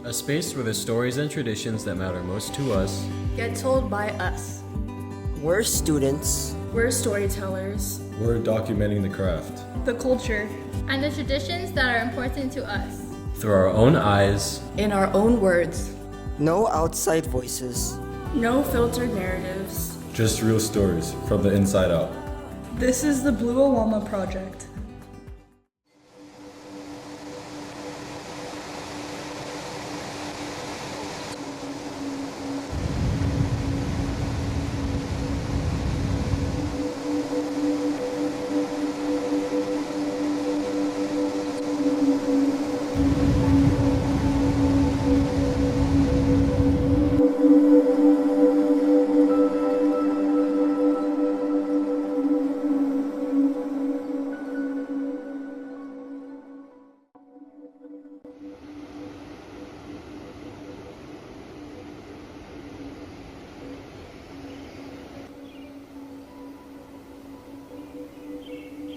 A space where the stories and traditions that matter most to us get told by us. We're students. We're storytellers. We're documenting the craft The culture. And the traditions that are important to us. through our own eyes. In our own words. No outside voices. No filtered narratives. Just real stories from the inside out. This is the Blue Oama Project.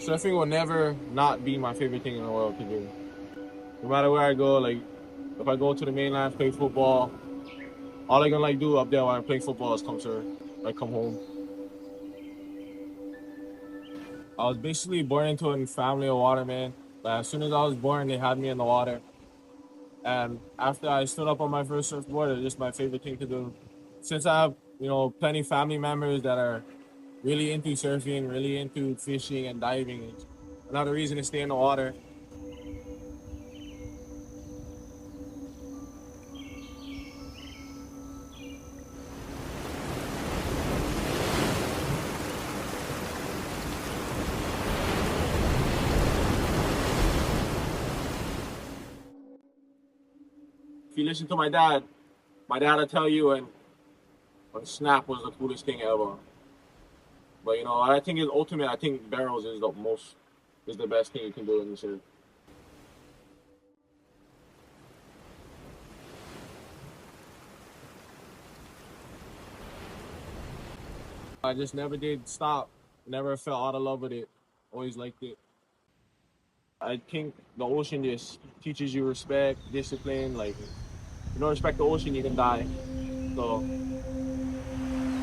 Surfing will never not be my favorite thing in the world to do. No matter where I go, like if I go to the mainland, play football, all I can do up there while I play football is come surf, come home. I was basically born into a family of watermen, but as soon as I was born, they had me in the water. And after I stood up on my first surfboard, it's just my favorite thing to do. Since I have, plenty of family members that are really into surfing, really into fishing and diving, it's another reason to stay in the water. If you listen to my dad will tell you when snap was the coolest thing ever. But what I think is ultimate, I think barrels is the best thing you can do in the surf. I just never did stop. Never fell out of love with it. Always liked it. I think the ocean just teaches you respect, discipline. Like, if you don't respect the ocean, you can die. So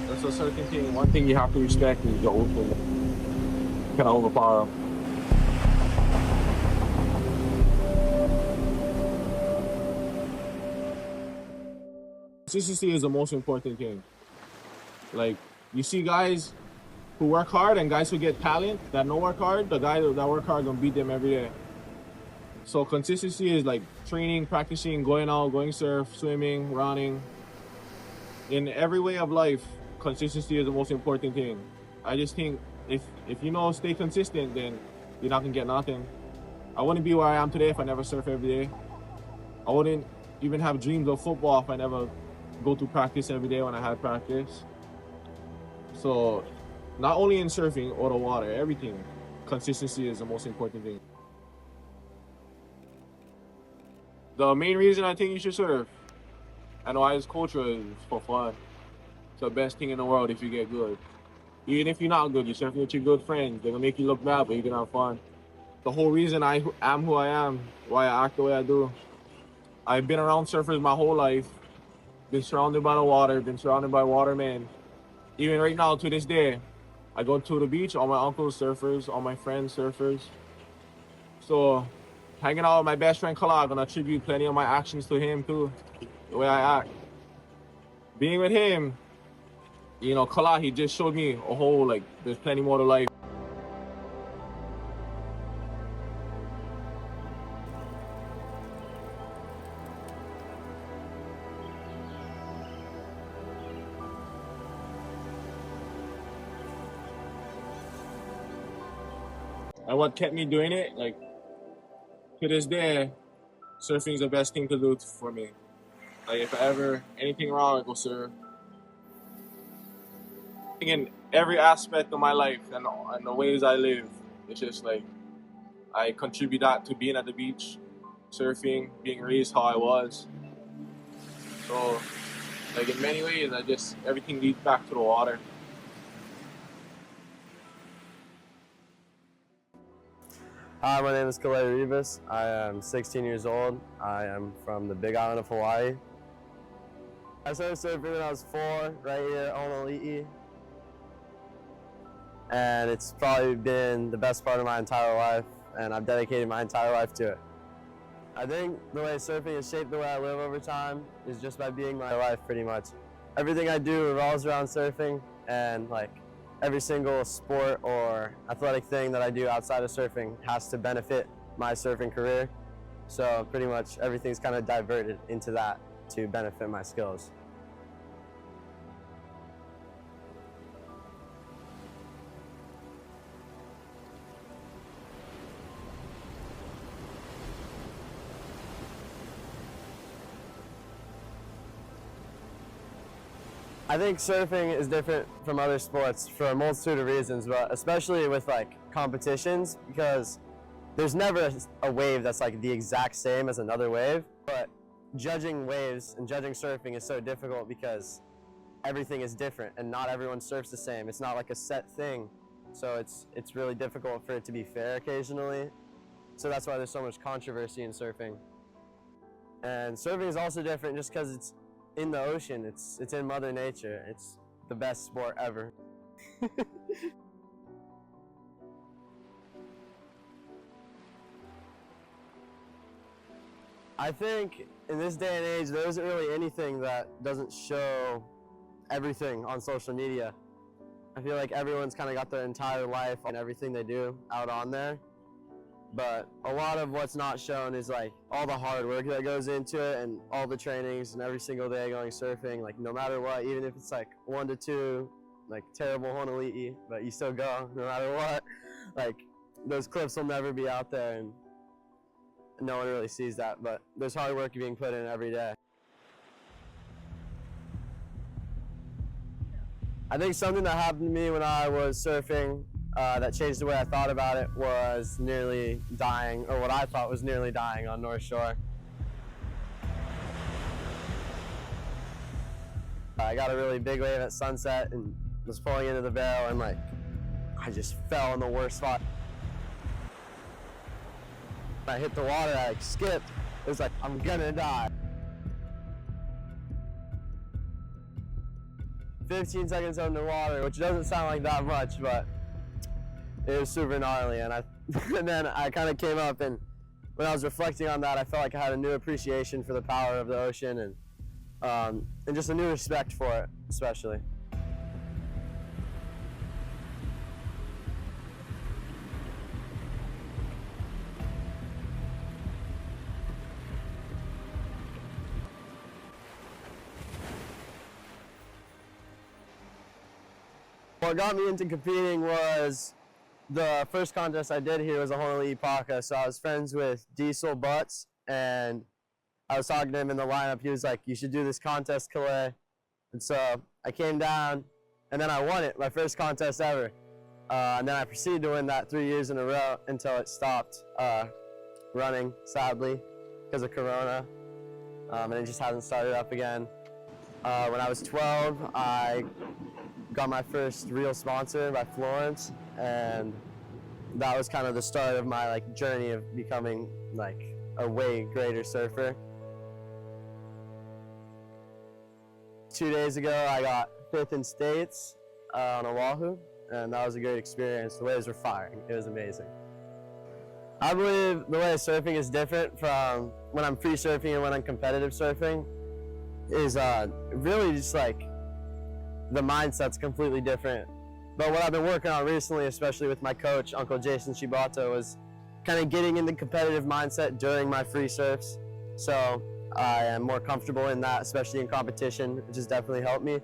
that's a certain thing. One thing you have to respect is the ocean. Kind of overpower them. Consistency is the most important thing. Like, you see guys who work hard and guys who get talent that don't work hard, the guys that work hard gonna beat them every day. So consistency is like training, practicing, going out, going surf, swimming, running. In every way of life, consistency is the most important thing. I just think if stay consistent, then you're not gonna get nothing. I wouldn't be where I am today if I never surf every day. I wouldn't even have dreams of football if I never go to practice every day when I had practice. So not only in surfing or the water, everything, consistency is the most important thing. The main reason I think you should surf, and why it's culture, is for fun. It's the best thing in the world if you get good. Even if you're not good, you're surfing with your good friends. They're gonna make you look bad, but you can have fun. The whole reason I am who I am, why I act the way I do. I've been around surfers my whole life, been surrounded by the water, been surrounded by watermen. Even right now, to this day, I go to the beach, all my uncles surfers, all my friends surfers. So hanging out with my best friend Kala, I'm gonna attribute plenty of my actions to him too, the way I act. Being with him, Kala, he just showed me a whole, there's plenty more to life. And what kept me doing it, to this day, surfing is the best thing to do for me. If I ever, anything wrong, I go surf. In every aspect of my life and the ways I live, it's just I contribute that to being at the beach, surfing, being raised how I was. So, in many ways, everything leads back to the water. Hi, my name is Kalei Rivas. I am 16 years old. I am from the Big Island of Hawaii. I started surfing when I was 4, right here on Honolulu. And it's probably been the best part of my entire life, and I've dedicated my entire life to it. I think the way surfing has shaped the way I live over time is just by being my life, pretty much. Everything I do revolves around surfing, and like every single sport or athletic thing that I do outside of surfing has to benefit my surfing career. So pretty much everything's kind of diverted into that to benefit my skills. I think surfing is different from other sports for a multitude of reasons, but especially with like competitions, because there's never a wave that's like the exact same as another wave. But judging waves and judging surfing is so difficult because everything is different and not everyone surfs the same. It's not like a set thing, so it's really difficult for it to be fair occasionally. So that's why there's so much controversy in surfing. And surfing is also different just because it's in the ocean, it's in Mother Nature. It's the best sport ever. I think in this day and age, there isn't really anything that doesn't show everything on social media. I feel like everyone's kind of got their entire life and everything they do out on there. But a lot of what's not shown is like all the hard work that goes into it and all the trainings and every single day going surfing, like no matter what, even if it's like 1 to 2, like terrible Honolulu, but you still go no matter what. Like those clips will never be out there and no one really sees that, but there's hard work being put in every day. I think something that happened to me when I was surfing that changed the way I thought about it was nearly dying, or what I thought was nearly dying on North Shore. I got a really big wave at sunset and was pulling into the barrel, and like I just fell in the worst spot. I hit the water, I like skipped. It was like, I'm gonna die. 15 seconds underwater, which doesn't sound like that much, but it was super gnarly. And then I kind of came up, and when I was reflecting on that, I felt like I had a new appreciation for the power of the ocean and just a new respect for it, especially. What got me into competing was the first contest I did here was a Honolulu Paka. So I was friends with Diesel Butts, and I was talking to him in the lineup. He was like, "You should do this contest, Kalei." And so I came down, and then I won it, my first contest ever. And then I proceeded to win that 3 years in a row until it stopped running, sadly, because of Corona. And it just hasn't started up again. When I was 12, I got my first real sponsor by Florence, and that was kind of the start of my like journey of becoming like a way greater surfer. 2 days ago, I got 5th in states on Oahu, and that was a great experience. The waves were firing. It was amazing. I believe the way surfing is different from when I'm free surfing and when I'm competitive surfing is really just like the mindset's completely different. But what I've been working on recently, especially with my coach, Uncle Jason Shibato, was kind of getting in the competitive mindset during my free surfs. So I am more comfortable in that, especially in competition, which has definitely helped me.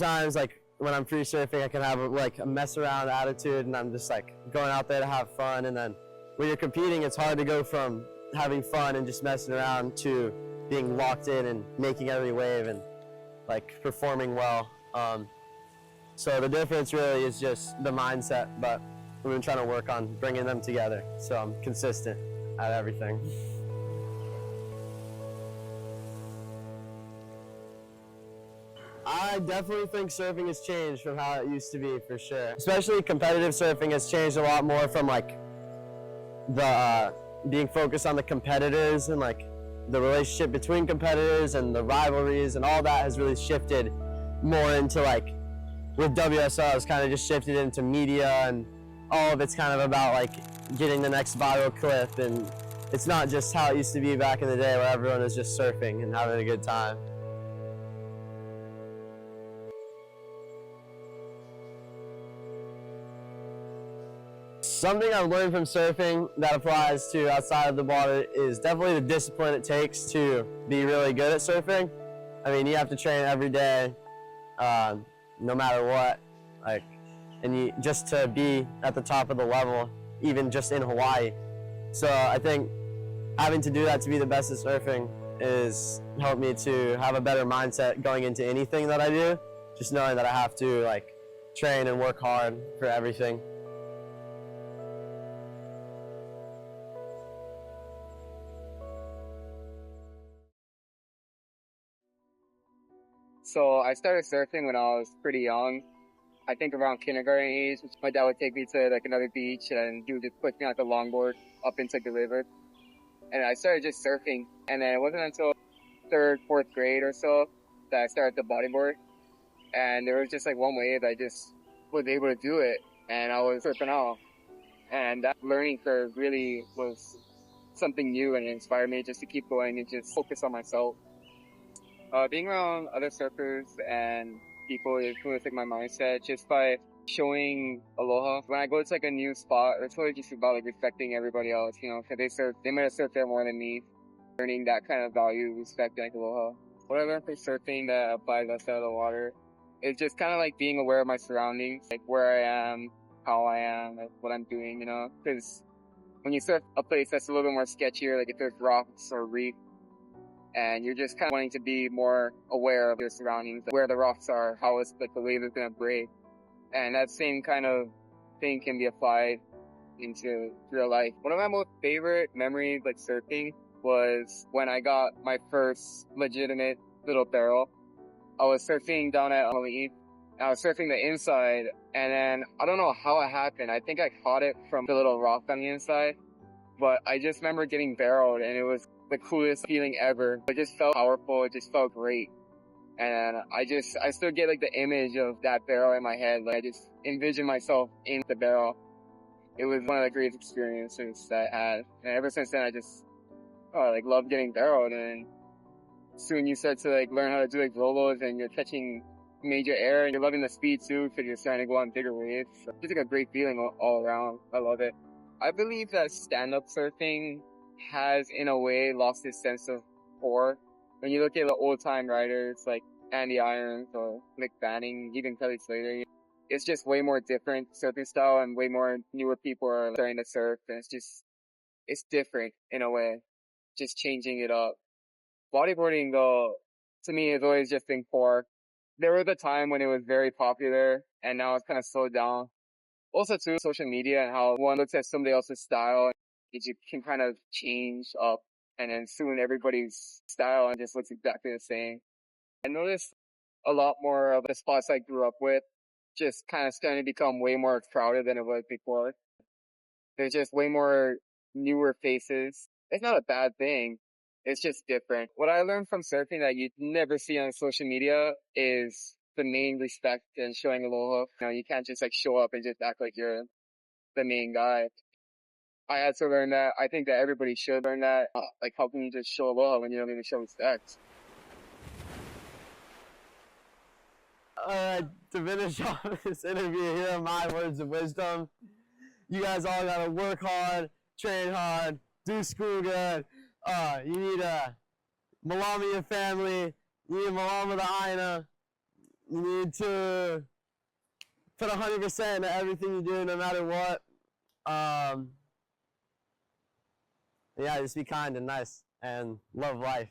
Sometimes, like when I'm free surfing, I can have like a mess around attitude, and I'm just like going out there to have fun. And then when you're competing, it's hard to go from having fun and just messing around to being locked in and making every wave and like performing well. So the difference really is just the mindset, but we've been trying to work on bringing them together, so I'm consistent at everything. I definitely think surfing has changed from how it used to be, for sure. Especially competitive surfing has changed a lot more from like the being focused on the competitors and like the relationship between competitors and the rivalries and all that has really shifted more into like with WSL it's kind of just shifted into media and all of it's kind of about like getting the next viral clip, and it's not just how it used to be back in the day where everyone was just surfing and having a good time. Something I've learned from surfing that applies to outside of the water is definitely the discipline it takes to be really good at surfing. I mean, you have to train every day, no matter what, like, and you just to be at the top of the level, even just in Hawaii. So I think having to do that to be the best at surfing is helped me to have a better mindset going into anything that I do. Just knowing that I have to like train and work hard for everything. So I started surfing when I was pretty young. I think around kindergarten age. My dad would take me to like another beach and he would just put me on the longboard up into the river. And I started just surfing. And then it wasn't until third, fourth grade or so that I started the bodyboard. And there was just like one wave I just was able to do it. And I was surfing out. And that learning curve really was something new and it inspired me just to keep going and just focus on myself. Being around other surfers and people influenced like my mindset just by showing aloha. When I go to like a new spot, it's really just about like respecting everybody else, you know, because they might have surfed there more than me. Learning that kind of value, respect, like aloha. What I learned from surfing that applies outside of the water is just kind of like being aware of my surroundings, like where I am, how I am, like what I'm doing, you know, because when you surf a place that's a little bit more sketchier, like if there's rocks or reef, and you're just kind of wanting to be more aware of your surroundings, where the rocks are, how it's like the wave is going to break. And that same kind of thing can be applied into real life. One of my most favorite memories like surfing was when I got my first legitimate little barrel. I was surfing down at Hawaii. I was surfing the inside and then I don't know how it happened. I think I caught it from the little rock on the inside, but I just remember getting barreled and it was the coolest feeling ever. It just felt powerful. It just felt great. And I still get like the image of that barrel in my head. Like I just envision myself in the barrel. It was one of the greatest experiences that I had. And ever since then, I just, like love getting barreled. And soon you start to like learn how to do like rolos and you're catching major air and you're loving the speed too because you're starting to go on bigger waves. So it's like a great feeling all around. I love it. I believe that stand-up surfing has in a way lost its sense of core. When you look at the old-time riders like Andy Irons or Mick Fanning, even Kelly Slater, it's just way more different surfing style and way more newer people are starting to surf and it's different in a way, just changing it up. Bodyboarding though, to me has always just been core. There was a time when it was very popular and now it's kind of slowed down. Also too, social media and how one looks at somebody else's style, it can kind of change up and then soon everybody's style just looks exactly the same. I noticed a lot more of the spots I grew up with just kind of starting to become way more crowded than it was before. There's just way more newer faces. It's not a bad thing. It's just different. What I learned from surfing that you'd never see on social media is the main respect and showing aloha. You know, you can't just like show up and just act like you're the main guy. I had to learn that. I think that everybody should learn that. Like, how can you just show aloha when you don't even show respect? To finish off this interview, here are my words of wisdom. You guys all gotta work hard, train hard, do school good. You need malama your family. You need malama the aina. You need to put 100% into everything you do, no matter what. Yeah, just be kind and nice and love life.